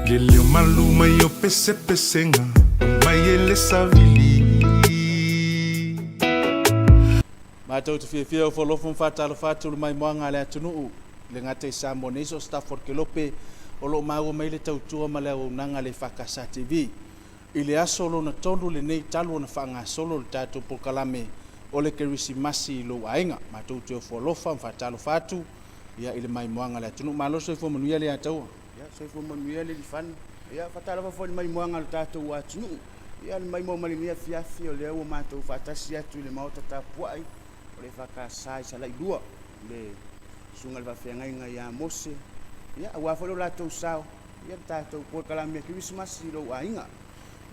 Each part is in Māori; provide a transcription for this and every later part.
Leleu maluma yo pese pesenga Mayele savili Mātou te whiawhia o wholofo mwhātalo whātulu mai moanga lea tunuu. Le ngate sa moneso Stafford Kelope o lo maua mai le tautua ma lea unanga le whakasa TV. I le asolo na tonu le nei talu na whanga solo le tātou pokalame o le Kerisimasi lo ainga. Mātou te o wholofa mwhātalo whātu ia i le mai moanga lea tunuu. Māloso i fo manuia le ataua. Ya, so fo manuia le fan. Ya, whatala wa fo le mai moanga le tātou wa tunuu. Ya, le mai mo malimia fiafi o lea ua mātou whātasi atu le maota tāpuai. Le whakasai sa lai lua le sunga le whawhiangainga ia Mose ia ua whalo lātou sao ia tātou pōkalame Kerisimasi lo ainga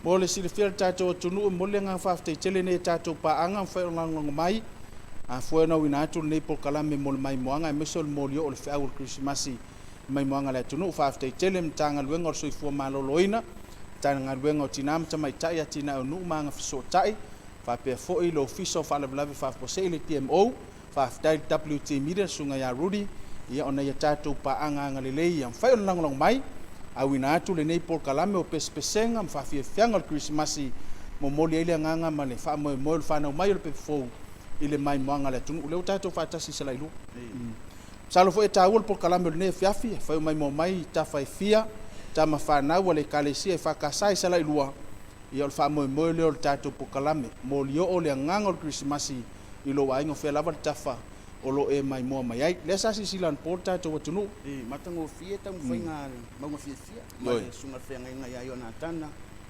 Mo le silifia tātou tunu mo le ngā whawhtei tele ne tātou paanga whaerongangonga mai a whaena wina atu nei pōkalame mo le mai moanga e meso le molio o le whiau le Kerisimasi mai moanga le tunu whawhtei tele mtanga luenga o soifua maloloina tanga luenga o tinamta mai tai a tina o nuu maanga whasotai Whapea fo'i lo fiso whalawalawe whapose le TMO, whaftai WT Media sunga ya Rudy, ia ona ia tātou paanga ngalelei ang whai onalangolong mai, a wina atu le nei pōkalame o pespesenga mwhawhia whianga le Kerisimasi mo moli eile nganga ma le whamoe moe le whanau mai o le pepefou i le mai moanga le tunu. Leo tātou whatasi sa lailu. Salo fo e tāua le pōkalame o le nei whiawhi, whai mai mo mai ta whai fia, ta ma whanau le kalesia e whakasai sa lailua, ia o le whamoe leo le tātou pokalame mo lio o le nganga o le Kerisimasi i lo ainga whea lava le tafa o lo e mai moa mai ai. Lea sasi silan pō tātou atunu. Matango fie tamu whainga maunga fie fia. Mai sunga whainga ia iona tana.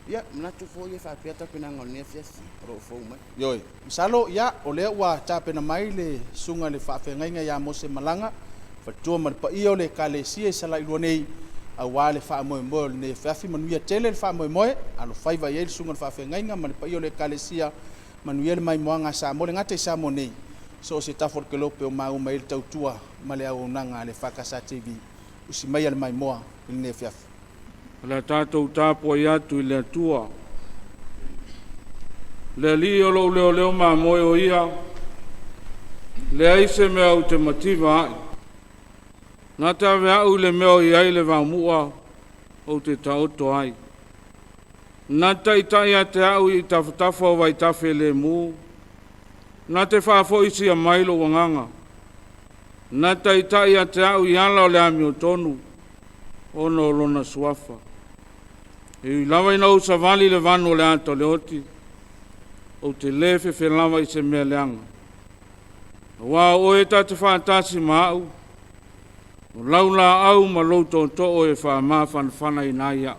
Ia, mnatu fo ia whapea tapena ngalnea fia si. Ro fo mai. Yoi. Misalo, ia, o lea ua tapena mai le sunga le whapenga ia Mose Malanga. Fatua maripa ia o le kalesia i sala ilua nei. A wale fa moe moe ne fafi manuia tele fa moe moe alo faiva ye sunga fa fengainga man pa yo le kalesia manuia mai moanga sa mo ngate sa mo nei so se Stafford Kelope o mau mai tautua male au nanga le Whakasa TV usi mai mai moa ne fafi la tatou tapo ia tu le tua le li o lo le ma moe o ia le ai se me automativa Nā tā wea au le meo i ai le wāmua o te taoto ai. Nā tai tai a te au i tawhatafa o wai tawhe le mū. Nā te whaafo isi a mailo wanganga. Nā tai tai a te au i ala o le ami o tonu. Ono lona suafa. E lawa ina u savali le vano le ato le oti. O te lefe fe lawa i se mea leanga. Wā o e ta te whaatasi maau. Laula au ma louto to'o e wha maa whanawhana i nā ia.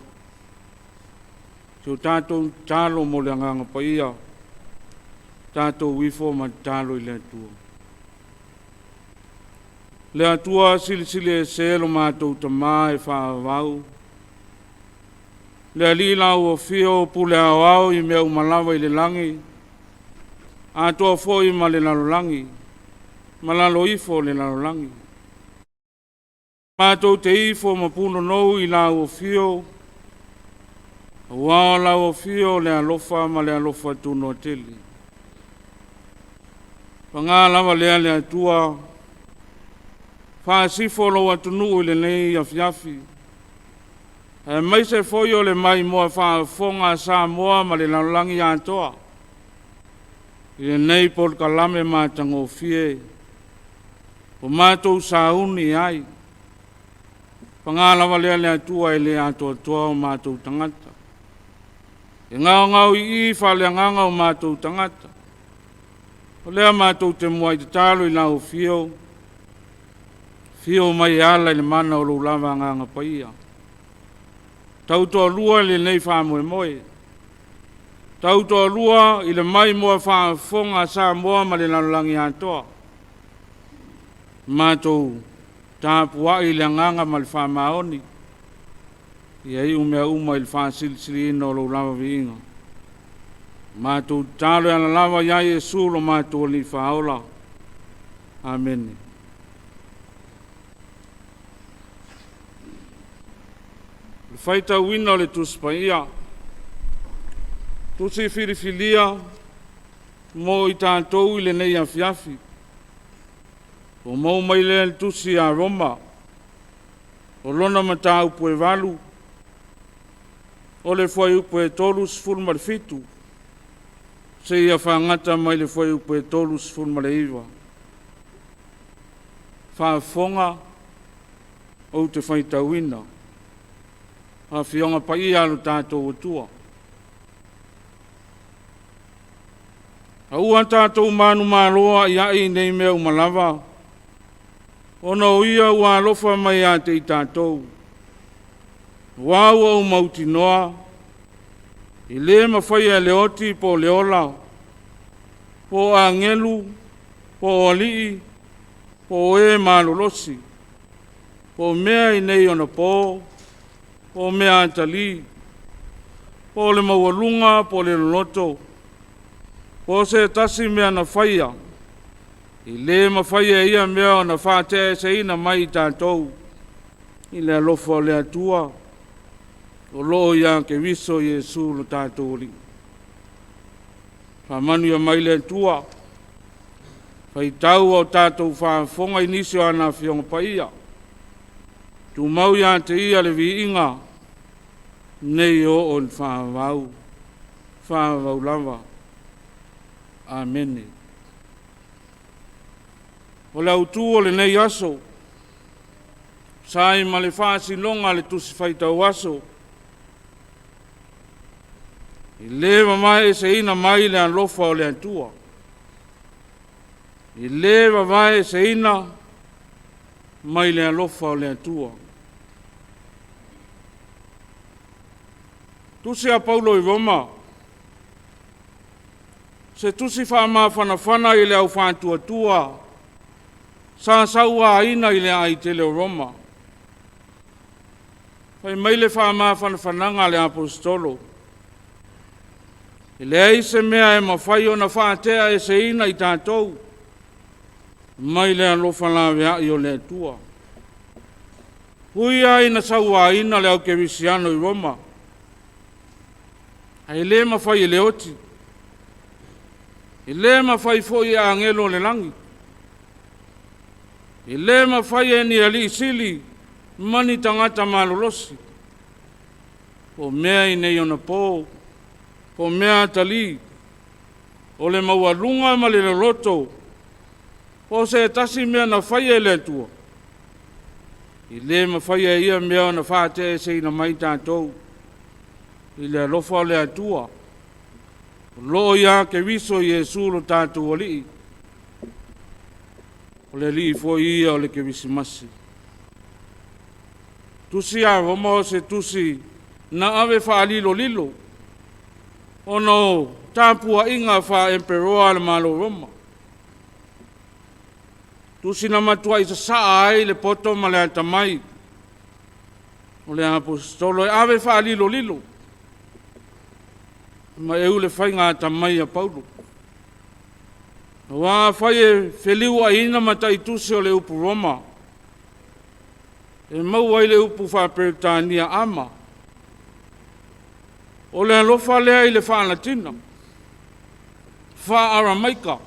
Teo tātou tālo mo le anganga pa ia. Tātou wifo ma tālo i le atua. Le atua silisili e selo mātou ta maa e wha wau. Le alila o fio pule au au i mea umalawa i le langi. Atua fo i ma le lalolangi. Malalo ifo le lalolangi. Mātou te ifo ma puno nou i la o fio. Wā la o fio le alofa ma le alofa tuno teli. Pangā lava lea le atua. Whaasifo lo atunu i le nei a fiafi. E mai se foi o le mai moa whaafonga sa moa ma le lalangi atoa. I le nei por kalame mātango fie. O mātou sa uni ai. Pangalawa lea lea tua e lea atua toa o mātou tangata. E ngau i iwa lea nganga o mātou tangata. O lea mātou te mua i te talo i lau fio. Fio mai ala i le mana o lou lava nganga paia. Tau toa lua le nei wha moe moe. Tau toa lua i le mai moa wha fonga sa moa ma le lalangi atoa. Mātou tāpua i le nganga ma le whamaoni. Ia i umea uma i le whasilisiri ino lo lava viinga. Mātou tālo ana lava ia Jesu lo mātou li whaola. Amen. Le whaita wina le tuspa ia. Tusi whirifilia mo i tātou i le nei a fiafi. O mau mai le tusi a Roma. O lona matau pue walu. o le foi upu e tolu sifuru ma le fitu, se ia whaangata mai le foi upu e tolu sifuru ma le iwa. Whaafonga o te whaitauina, a whionga pa i anu tātou o tua. A ua tātou manu māroa i ai nei mea umalawa, ona o ia ua alofa mai a te i tātou. Wau au mauti noa, i le mawhai a leoti po leola, po a ngelu, po alii, po e malolosi, po mea i nei ona po mea atali, po le mawalunga, po le loloto, po se tasi mea na whaia, i le mawhaia ia mea na whātea se ina mai tātou, i le alofa o le atua, o loo ia ke viso Iesu lo tātou li. Whamanu ia mai le atua, whai tau o tātou whaafonga inisio ana whionga pa ia, tu mau ia te ia le vi inga, nei o on whaavau lava. Amen. O le autu o le nei aso, sai ma le whaasinonga le tusi whaitau aso, i le mamae se ina mai le alofa o le atua, i le mamae se ina mai le alofa o le atua. Tusi a Paulo i Roma, se tusi whaamawhanawhana i le au whaatuatua, sa saua aina i le ai te leo Roma. Whai mai le whaamawhanawhananga le apostolo, i le ai se mea e mawhai o na whaatea e se ina i tātou, mai le alofa lawea i o le atua. Hui ai na saua aina le au kevisiano i Roma, ai le mawhai le oti, i le mawhai fo i a angelo le langi, i le mawhai e ni ali sili, mani tangata malolosi, o mea i nei ona po mea tali, o le maualunga ma le loto, o se tasi mea na whai e le tua, i le mawhai e ia mea na whate e se ina mai tātou, i le alofa le atua, lo ia ke viso Iesu lo tātou ali, o le li fo ia o le ke visi masi. Tusi a Roma o se tusi na ave wha lilo lilo, o no tāpua inga wha emperoa le malo Roma. Tusi na matua i sa saa ai le poto ma le atamai, o le apostolo e ave wha lilo lilo, ma eu le whai ngā tamai a Paulo. Wā whai e wheliu a ina mata i tusi o le upu Roma, e mau ai le upu whaperetania ama, o le alofa lea i le whaanatina, wha aramaika,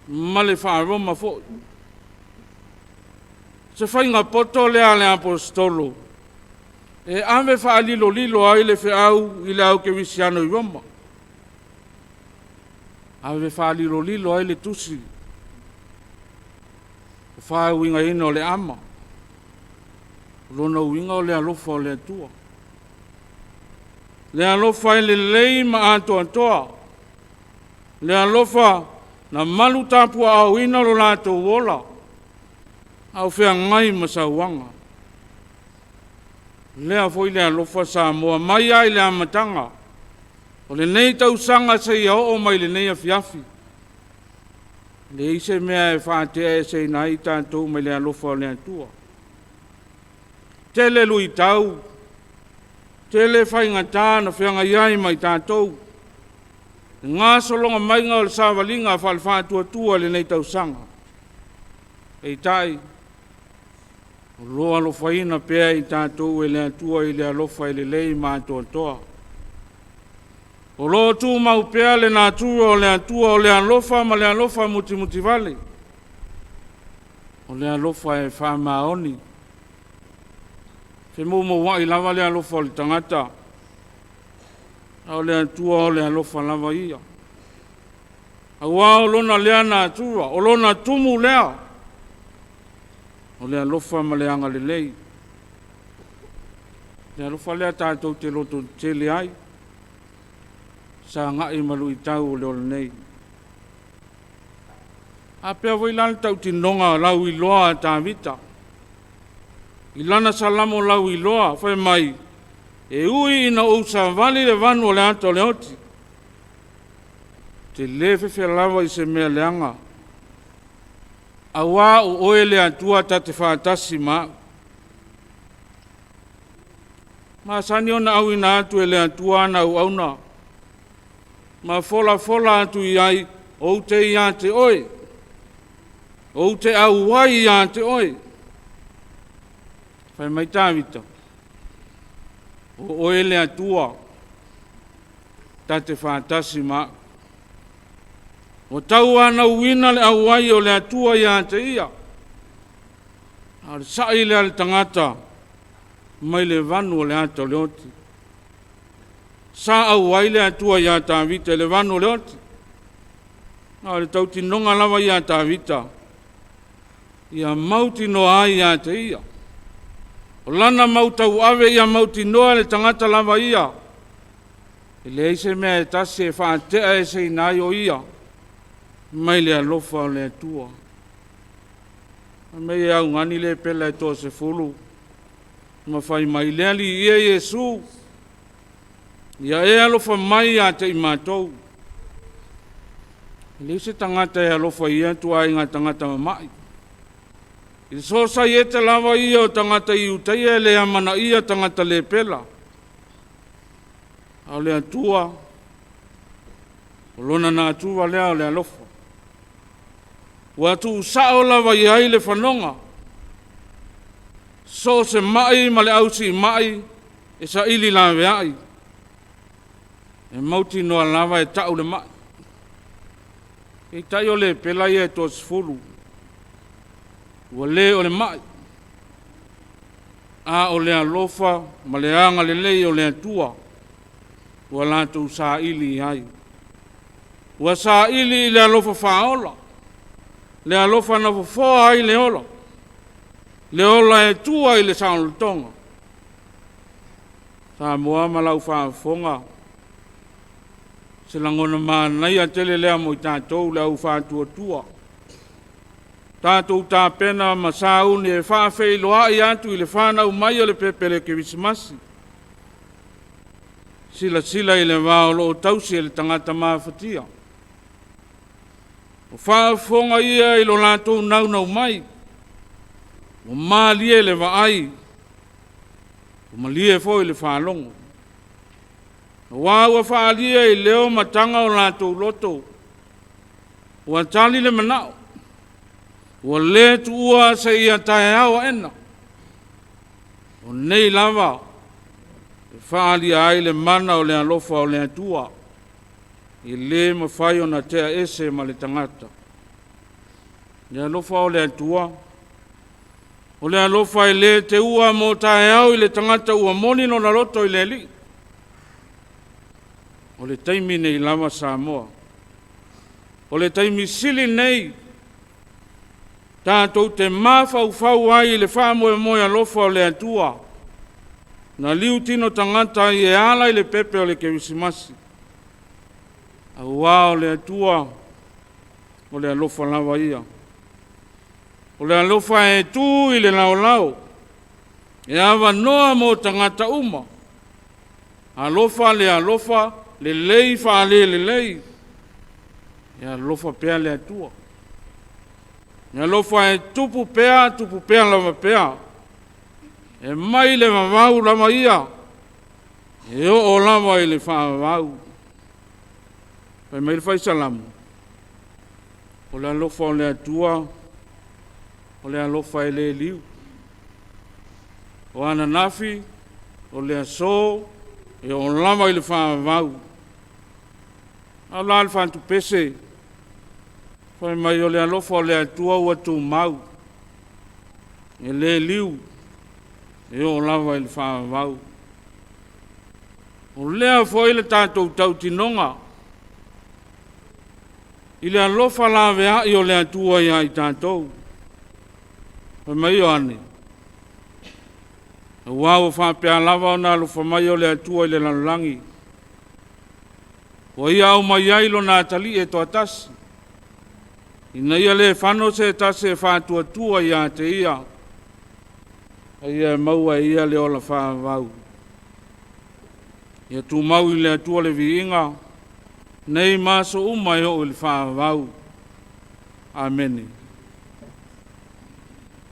ma le wha Roma fo. Se whai ngā poto lea le apostolo, e ame wha lilo lilo ai le whiau i le au ke visiano i Roma. Ame wha lilo lilo ai le tusi. Wha winga ina o le ama. Lona winga o le alofa o le atua. Le alofa i le lei ma ato antoa. Le alofa na malu tapua au ina lo lato wola. Au whea ngai masauanga. Lea foi le alofa sa moa mai ai le amatanga. O le nei tau sanga se ia o mai le nei afiafi. Le ise mea e whaatea e se nai tātou mai le alofa o le atua. Tele lui tau. Tele whainga na whianga iai mai tātou. Ngā solonga mai ngā o le sāwalinga whalwhātua tua le nei tau sanga. Ei tai. O loa alofa ina pea i tātou e le atua i le alofa i le lei mātua toa. O loa tū mau pea le nātua o le atua o le alofa ma le alofa muti vale. O le alofa e whamaoni. Fe mou wai lava le alofa o le tangata. o le atua o le alofa lava ia. Aua o lona lea na atua, o lona tumu lea, o le alofa ma le anga le lei. Le alofa lea tātou te loto tele ai, sa ngai malu i tau o le ole nei. A pea voi lana tau tinonga lau i loa tā vita. I lana salamo lau i loa, whai mai, e ui ina ousa vali le vanu o le ato le oti. Te le fefe lava i se mea leanga. Awa o oe le atua ta te whaatasi ma. Ma sani ona au ina atu e le atua ana au auna. Ma fola atu i ai, o te ia te oe. O te au wai ia te oe. Whai mai tāwita. O oe le atua ta te whaatasi ma. O tau ana uina le au wai o le atua ia te ia. Ar sai le al tangata mai le vanu o le ato le oti. Sa au wai le atua ia tāwita le vanu o le oti. Ar tau tinonga lava ia tāwita. Ia mauti no ai ia te ia. O lana mautau ave ia mauti noa le tangata lava ia. E le eise mea e tasi e whaatea e se inai o ia. Mai le alofa o le atua. Mei e au ngani le pela e toa se fulu. Ma whai mai le ali ia Yesu. Ia e alofa mai a te imatou. Le eise tangata e alofa ia tua inga tangata mamai. I sosa i te lava ia o tangata i utaia le amana ia tangata le pela. Au le atua. O lona na atua lea o le alofa. Wa tu usao lava i ai le whanonga. So se mai ma le ausi mai e sa ili lawe ai. E mauti noa lava e tau le mai. E tai o le pela ia e tos fulu. Ua le o le mai. A o le alofa, ma le anga le lei o le atua. Ua lātou sa ili ai. Ua sa ili i le alofa whaola. Le alofa na fofoa ai le ola. Le ola e tua i le saunu tonga. Sa mua malau whaafonga. Se langona maa nei a tele lea mo i tātou le au whaatua tua. Tātou tā pena ma sāuni e whaafei loa i atu i le whanau mai o le pepele ke visimasi. Sila i le wāolo o tausi e le tangata mawhatia. O whaafonga ia i lo lātou naunau mai. O mālie le waai. O malie fo i le whaalongo. O wāua whaalia i leo matanga o lātou loto. O atali le manao. Ua le tu ua se ia tae awa ena. O nei lava. E whaalia ai le mana o le alofa o le atua. I le mawhai o na tea ese ma le tangata. Le alofa o le atua. O le alofa i le te ua mo tae au i le tangata ua moni no na roto i le li. O le taimi nei lava Samoa. O le taimi sili nei. Tātou te mawhau ai le whaamoe moe alofa o le atua. Na liu tino tangata i e ala i le pepe o le kewisimasi. Aua o le atua o le alofa lava ia. O le alofa e tu i le lao. E awa noa mo tangata uma. Alofa le lei whaale le lei. E alofa pea le atua. Nga lofa e tupu pea lava pea. E mai le mawau lama ia. E o lava i le whaavau. Pai mai le whai salamu. O le alofa o le atua. O le alofa e le liu. O ana nafi. O le aso. E o lava i le whaavau. A la alfa antu pese. Pai mai o le alofa o le atua ua tu mau. E le liu. E o lava i le whaavau. O lea foi le tātou tau tinonga. I le alofa la vea i o le atua ia i tātou. Pa mai o ane. Wao whapea lava o nā lufa mai o le atua i le lalangi. O ia au mai ailo nā tali e toa tasi. Ina ia le whano se tasi e whātua tua ia te ia. Ia maua ia le ola whāvau. Ia tu mau i le atua le viinga. Nei maso umai o le whāvau. Amene.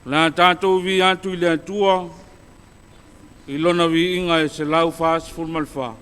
La tātou vi atu i le atua. I lona viinga e se lau whās fulmalwha.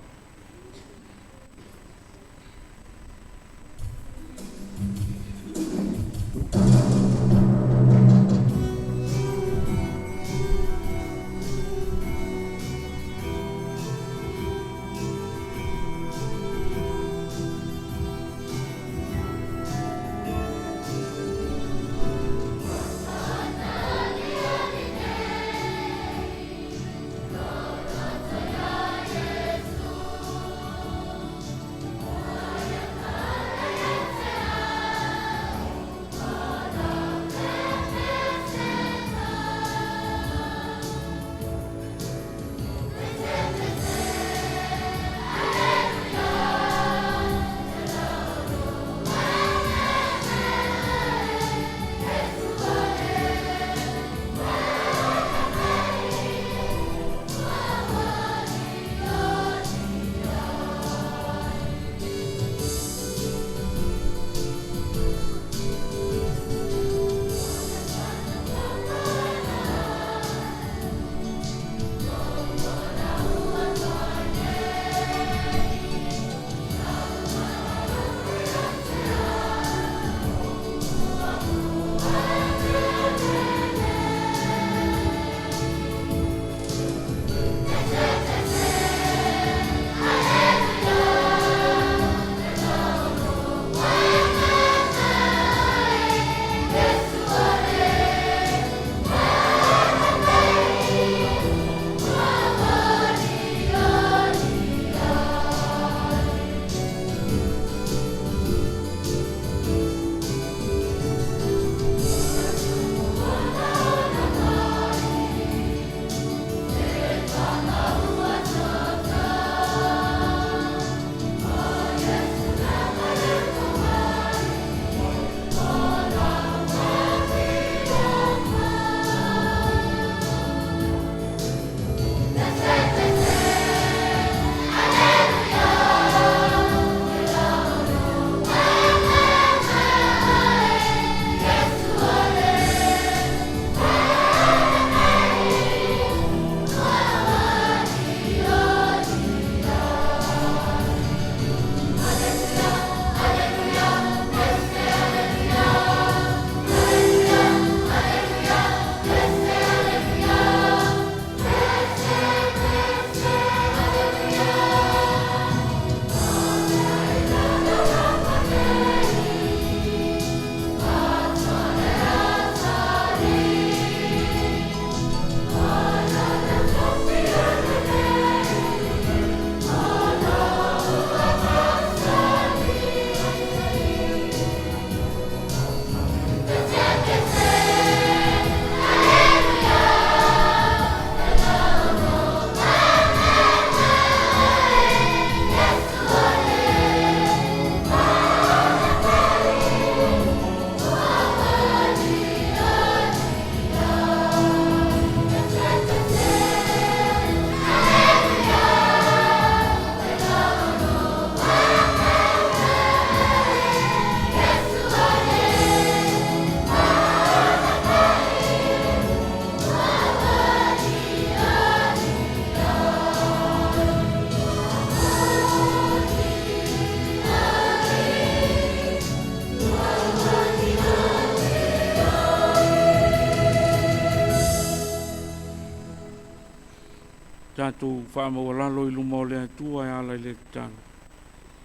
Tātou whaamawalalo I luma o le atua e ala I le tana.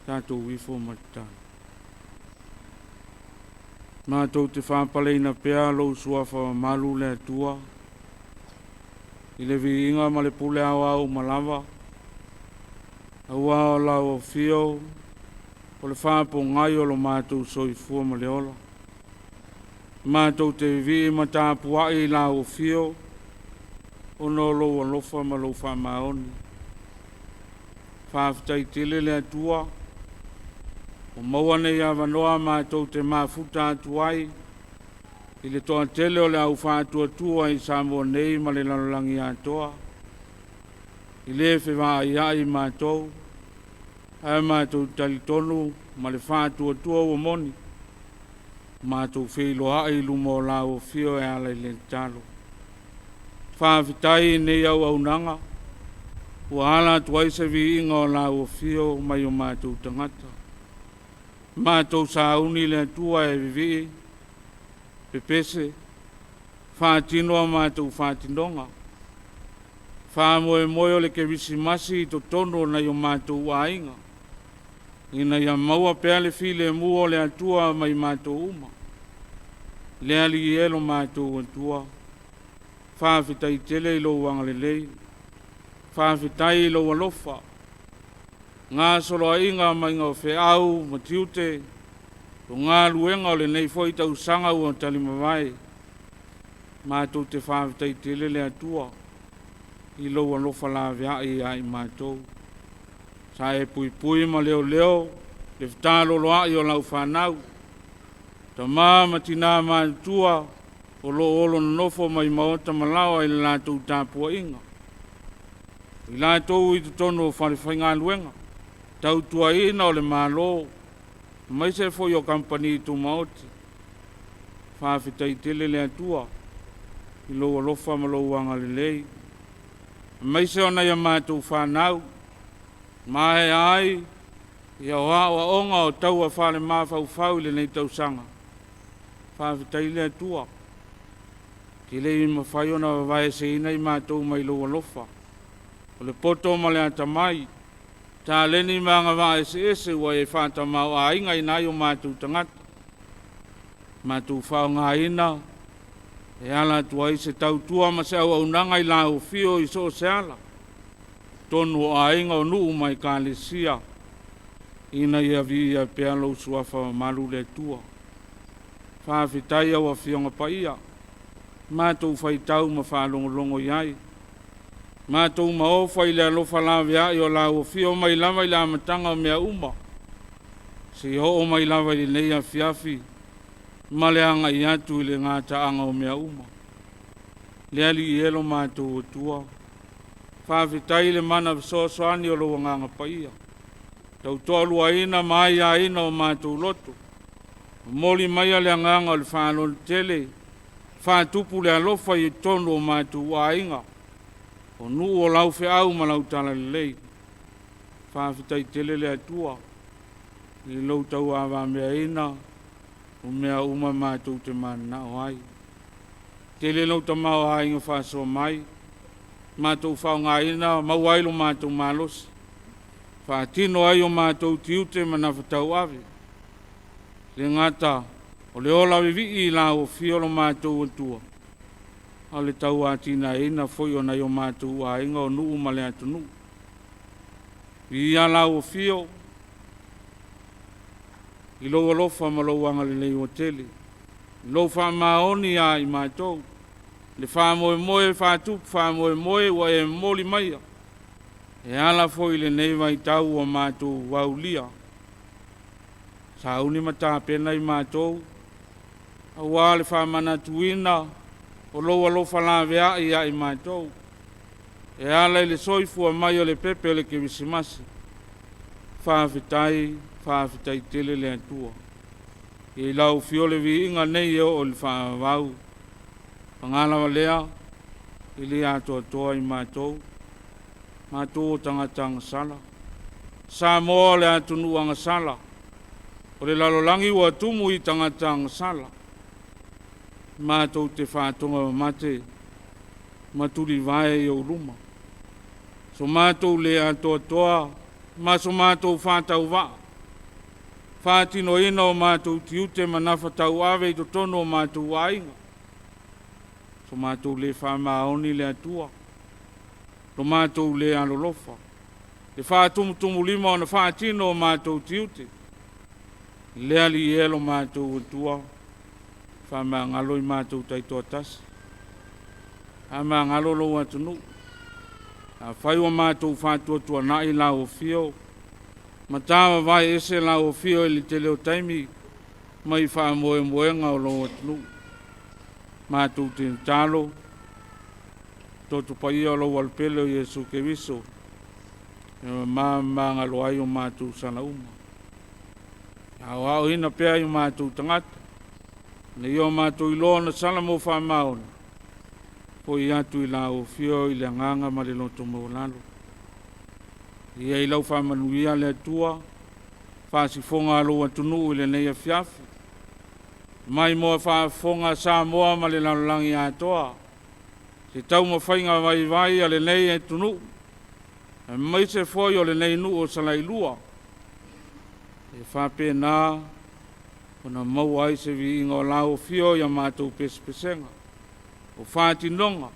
Tātou wifo matana. Mātou te whaapaleina pea lou suafa malu le atua. I le vi inga ma le pule au au malava. Aua o la o fio, o le whāpo ngai o lo mātou soifua ma le ola. Mātou te vi ma tāpuai la o fio, o no lo o lofa ma lo whamaoni. Whāwhitai tele le atua, o maua ia wanoa mātou te mafuta atuai, i le toa tele o le au whātua tua i Samoa nei ma le lalolangi atoa. I le whewaa i mātou, ai mātou talitonu ma le whātua tua o moni. Mātou wheiloa i lumo la o fio e ala i le talo. Whāwhitai nei au nanga, ua ala tuai se vi inga o la o fio mai o mātou tangata. Mātou sauni le atua e vivi, pepese, whātinoa mātou whātinonga. Whāmoe moe o le ke visi masi i to tono na o mātou wainga. Ina ia maua pea le file mua o le atua mai mātou uma. Le ali i elo mātou atua. Whāwhitai tele i lo wanga le lei. Whāwhitai i lo alofa. Ngā solo inga mai ngā whe au, matiute, o ngā luenga o le nei foi tau sanga ua talimawai. Mātou te whāwhitai tele le atua. I lo alofa la vea i ai mātou. Sa e pui pui ma leo leo, le whtalo loa i o lau whanau. Ta mā matina mātua, o lo olo nofo mai maota malawa i le lātou tāpua inga. I lātou i tutono o wharewhainga luenga. Tau tua ina o le mālo, mai se foi o kampani i tu maoti. Whāwhitai tele le atua, i lo alofa ma lo wanga le lei. Mai se ona ia mātou whanau, mahe ai, ia oa onga o tau a whale mawhau le nei tau sanga. Whāwhitai le atua. Ki le i mawhai ona wae se ina i mātou mai lo alofa. O le poto ma le atamai, tā leni maanga wae se ese wa e whātamau a inga i nai o mātou tangata. Mātou whao ngā ina, e ala tuai se tau tua ma se au nanga i la o fio i so se ala. Tonu a inga o nuu mai ka le sia. Ina ia vi ia pea lo suafa malu le tua. Whāwhitai au a fionga pa ia. Mātou whaitau ma whaalongolongo iai. Mātou ma ofa i le alofa la vea i o la o fio mai lava i la matanga o mea uma. Se ho o mai lava i nei a fiafi. Ma le anga i atu i le ngata anga o mea uma. Le ali i elo mātou o tua. Whāwhitai le mana soani o lo nganga paia. Tau toa lua ina mai a ina o mātou loto. Moli mai a le nganga o le whanol tele. Whātupu le alofa i tono o mātou a inga. O nu o lau fe au ma lau tala le lei. Whāwhitai tele le atua. I lau tau awa mea ina. O mea uma mātou te mana o ai. Tele lau ta mau a inga whāsoa mai. Mātou whao ngā ina, mau ailo mātou mālosi. Whātino ai o mātou tiute mana whatau awe. Le ngata, o le ola vivi i la o fiolo mātou atua. A le tau atina ina foi o na o mātou a inga o nuu ma le atunu. I a la o fio. I lo alofa ma lo wanga le lei o tele. Lo wha maoni a i mātou. Le whamoe moe whātup, whamoe moe wa e moli maia. E ala foi le nei vai tau o mātou waulia. Sa uni mata pena i mātou. A wā le whamana tuina, o lo alofa la vea i a i mātou. E ala le soifua mai o le pepe o le ke visimasi. Whāwhitai tele le atua. E lau fiole vi inga nei o le whaavau. Pangalawa lea, i le ato atoa i mātou. Mātou o tangatanga sala. Sa moa le atunu anga sala. O le lalolangi ua tumu i tangatanga sala. Mātou te whātonga mate. Maturi vae i o ruma. So mātou le ato atoa. Maso mātou whātau waa. Whātino ina o mātou tiute manafa tau awe i to tono o mātou ainga. So mātou le whamaoni le atua. Lo mātou le alolofa. Le whaatumutumu lima o na whaatino o mātou tiuti. Lea li elo mātou utua. Whamea ngalo i mātou taitoa tasi. Hamea ngalo lo atunu. A whaiwa mātou whātua tua nai la o fio. Matawa vai ese la o fio ili te leo taimi. Mai wha moe moenga o lo atunu. Mātou te talo. Totu pai o lo walpele o Yesu ke viso. Mama ngalo ai o mātou sana uma. Au au ina pea i mātou tangata. Ne i o mātou i loa na sana mo wha maona. Po i atu i la o fio i le nganga ma le loto mo lalo. I ei lau wha manuia le atua. Wha si fonga alo atunu i le neia fiafi. Mai moa wha fonga sa moa ma le lalolangi atoa. Se tau ma whainga vai a le neia atunu. Mai se foi o le nei nu o salai lua. E whape nā, o na mau ai se vi inga o lau fio ia mātou pesenga. O whāti nonga,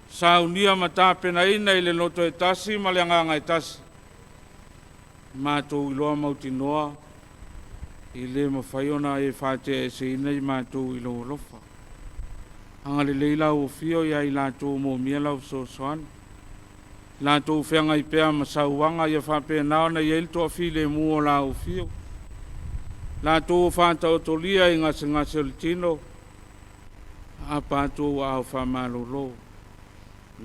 sa unia ma tāpena ina i le loto e tasi ma le anganga e tasi. Mātou i loa mauti noa, i le ma whaiona e whāte e se ina i mātou i loa lofa. Anga le leila o fio ia i lātou mō mia lau so soana. La tō whenga i pēa masauanga ia whapea nao na iel tō while mua la o fio. La tō whāta o tolia i ngase o le tino. A pātō au whamalolo.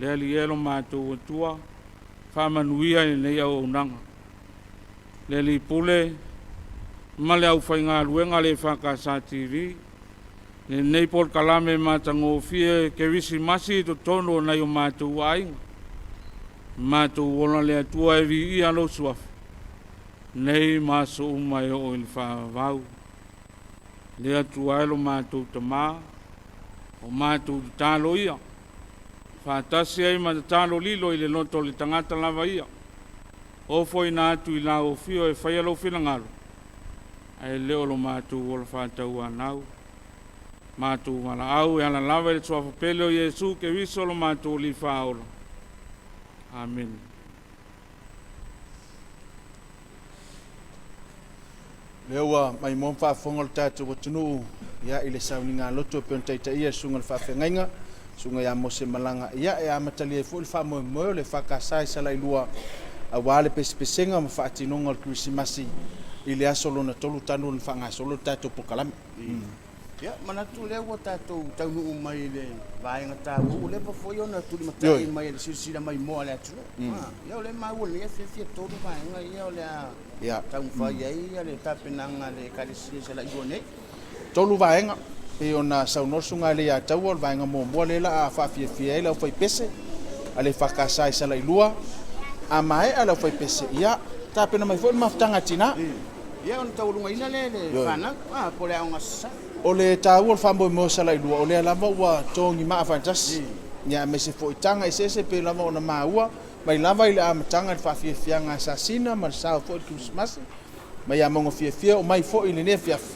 Lea li elo mātō o tua. Whamanuia i nei au unanga. Lea li pule. Male au whainga luenga le whakasa TV. Le nei por kalame mātango fie ke visi masi to tono na i o mātō ainga. Mātou wona le atua e vi i alo suafu. Nei maso umai o il whaavau. Le atua elo mātou tamā. O mātou tālo ia. Whātasi ai ma tālo lilo i le loto le tangata lava ia. O foi nā atu i la o fio e whai alo whinangalo. Ai leo lo mātou o le whātau anau. Mātou wala au e ala lava i le suafu pele o Yesu ke viso lo mātou li whaola. Amen. Lewa mai mon fa fongol tatu watunu ya ile sauninga loto pentai ia sungal fa fengainga sunga ya mose malanga ya e amatali fu fa mo mo le fa kasai sala ilua awale pesenga ma fa tinonga Christmasi ile asolo na tolu tanu fa nga solo tatu pokalam. Ya manatu le wa tatu tau mai le vai ngata u le po yo na tu matai mai le sila mai mo le atu. Ya le mai u le fe todo vai nga ya le ya tau fa ya le tapenanga le kalisi sala igone. Tolu vai nga e ona sauno sunga le ya tau vai nga mo le la fa fie la fa pese ale fa kasai sala ilua a mai ala fa pese ya tapena mai fo maftanga tina. Ya on tau lunga ina le fana po le nga sa o le tāua o whambo mo sala i lua, o le lava ua tōngi maa whantasi. Nia me se fo itanga i se pe lava o na maua, mai lava i le amatanga i whawhiawhianga sasina, ma le sao fo i Christmas, mai a mongo whiawhia o mai fo i le ne whiawhi.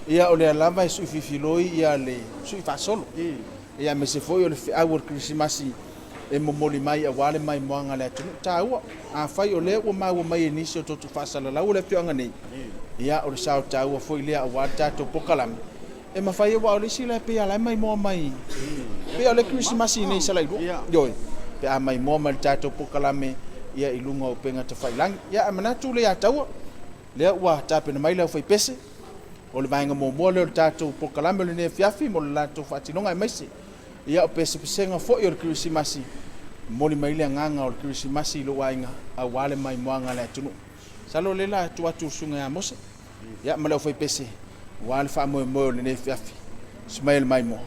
Ia o le lava i sui whiwhiloi ia le sui whasolo. Ia me se fo i o le whiaua o Christmas e momoli mai a wale mai moanga le atunu. Tāua, a whai o le ua maua mai e nisi o totu whasala lau le whianga nei. Ia o le sao tāua fo i lea a wale tātou pokalami. E mawhai wa o le sila pe ala mai mo mai. Pe o le Christmas nei sala i Yoi. Pe a mai mo mai tato pokalame ia i lunga o penga te whailangi. Ia a manatu le ataua. Lea ua tapena mai lau whai pese. O le vainga mo le tato pokalame le ne fiafi mo le lato whatinonga e maise. Ia o pese pesenga fo i o le Christmas. Moli mai le nganga o le Christmas lo wainga a wale mai moanga le atunu. Salo le la tu sunga ya mose. Ia ma lau whai pese. Wal fa mo le ne fiafi. Ismail mai mo.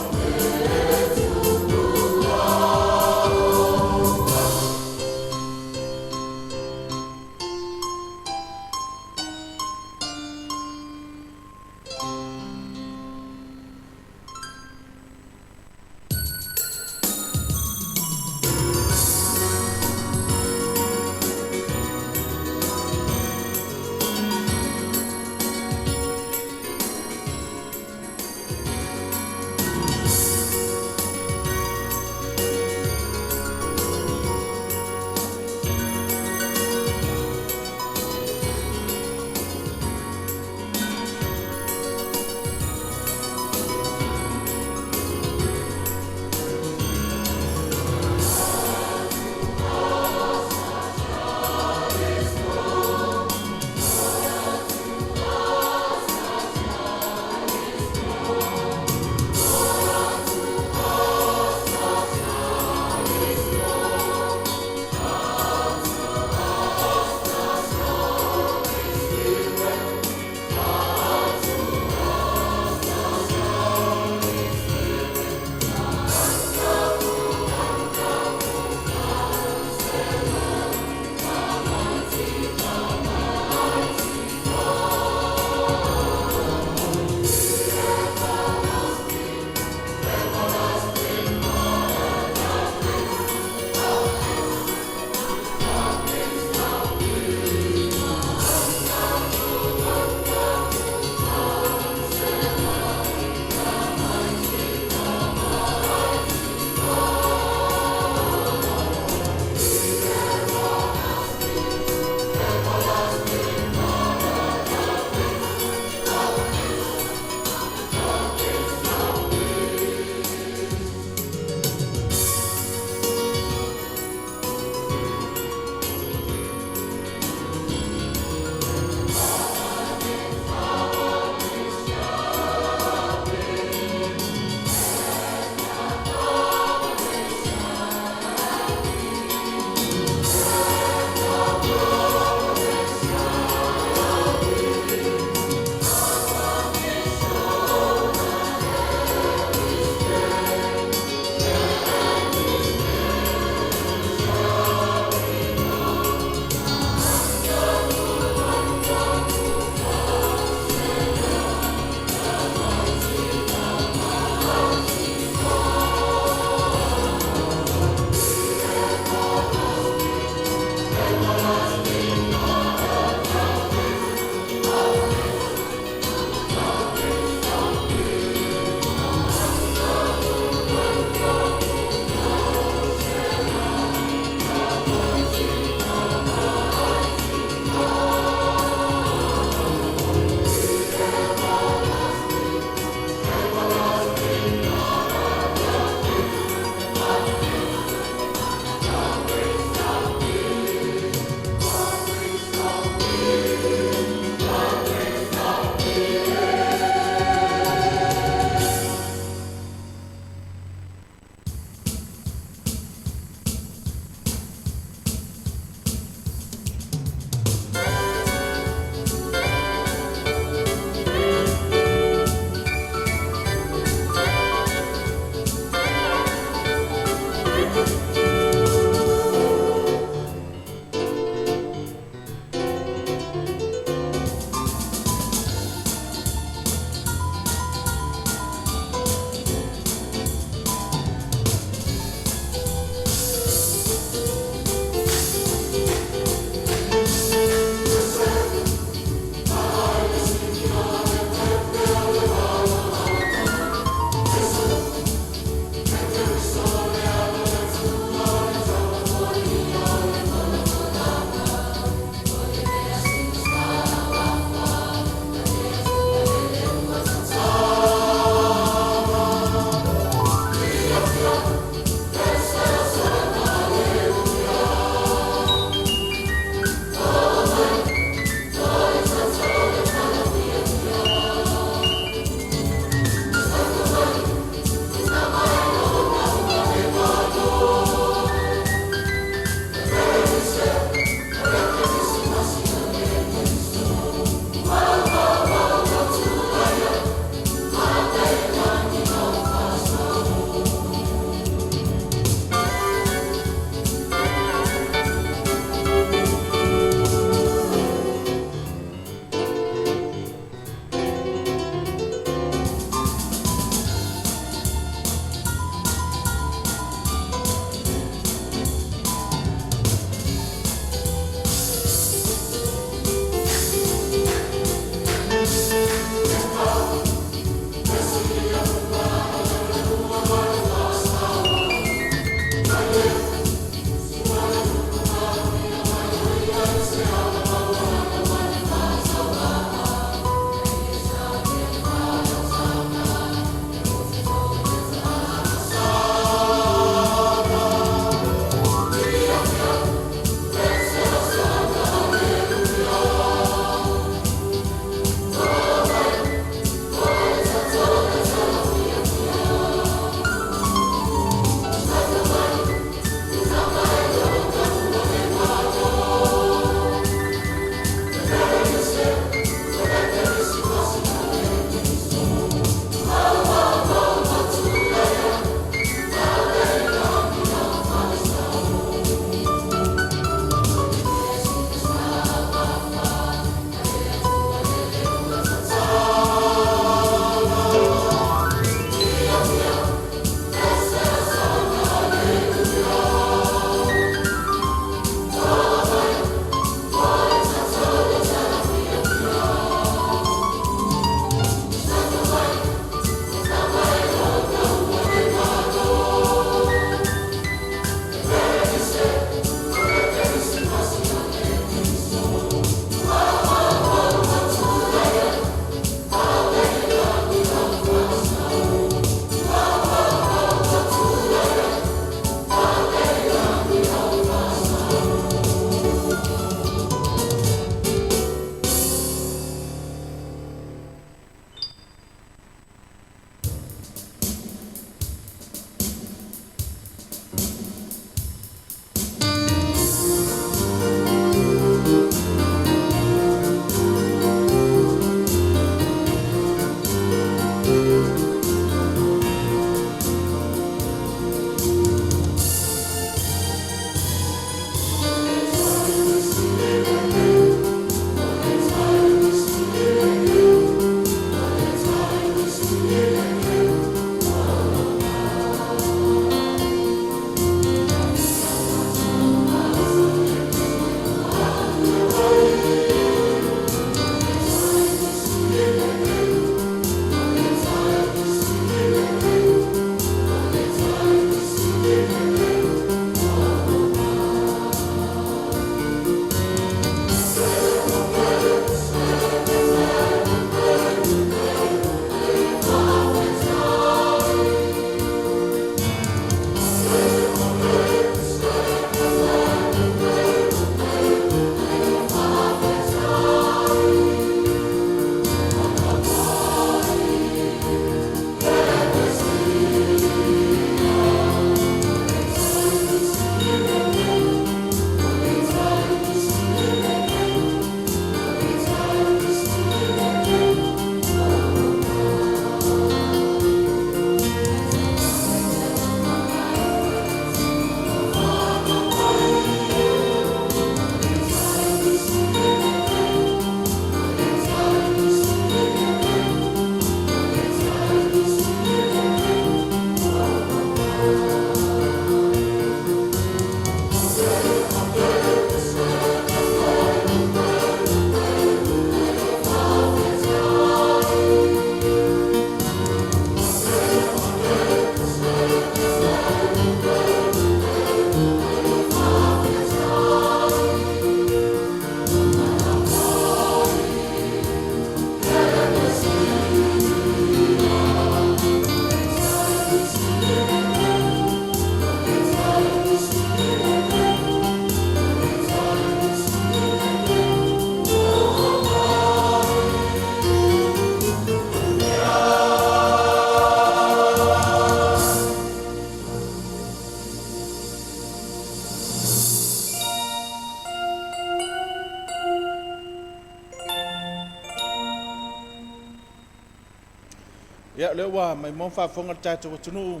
Ia le wa mai mo fa fonga tato o tunu.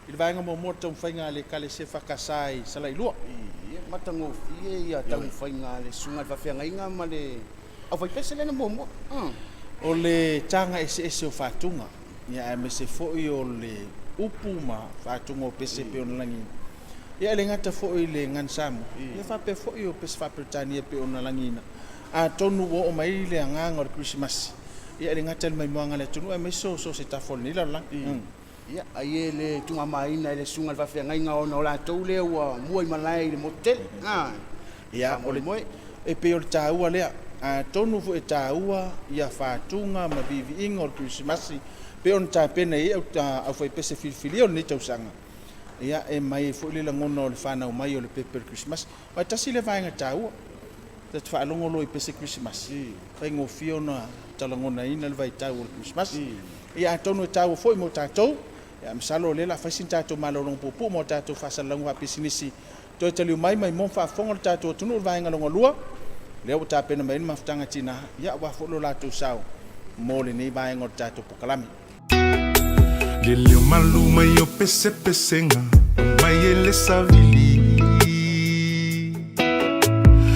Il vainga mo mo tong fainga le kale se fakasai sala ilua. Ia matango fie ia tau fainga le sunga fa fia inga ma le au fai pese le na mo. O le tanga ese o fatunga. Ia me se foi o le upuma fatunga o pese pe on langi. Ia le ngata foi le ngan samu. Ia fa pe foi o pese fa Britania pe on langina. A tonu o mai le nganga o Christmas. Ia le ngata le mai moanga le tunu me so se tafoni la lang. Ia ai le tunga mai na le sunga fa fia inga ona la tau le wa mo i malai le motel. Ia o le moi e pe o taua le a tonu fu e taua ia fatunga ma vivi inga o Christmas. Pe on ta pena ia au foi pese filfili o ni tau sanga. Ia e mai fu le ngona o le fana o mai o le paper Christmas. Ma tasi le vainga taua. Te fa longo lo i pese Christmas. Fa ngo fiona talangona ina le vai tau o Christmas. Ia tonu e tau foi mo tatou. Ia msalo le la fasin tatou malo long popo mo tatou fa salangu a pisinisi. To tali mai mo fa fonga tatou tunu vainga longo lua. Le o ta pena mai mafutanga tina. Ia wa fo lo la tu sao. Mo le ni vainga o tatou pokalami. Lelio maluma yo pese pesenga mai ele savili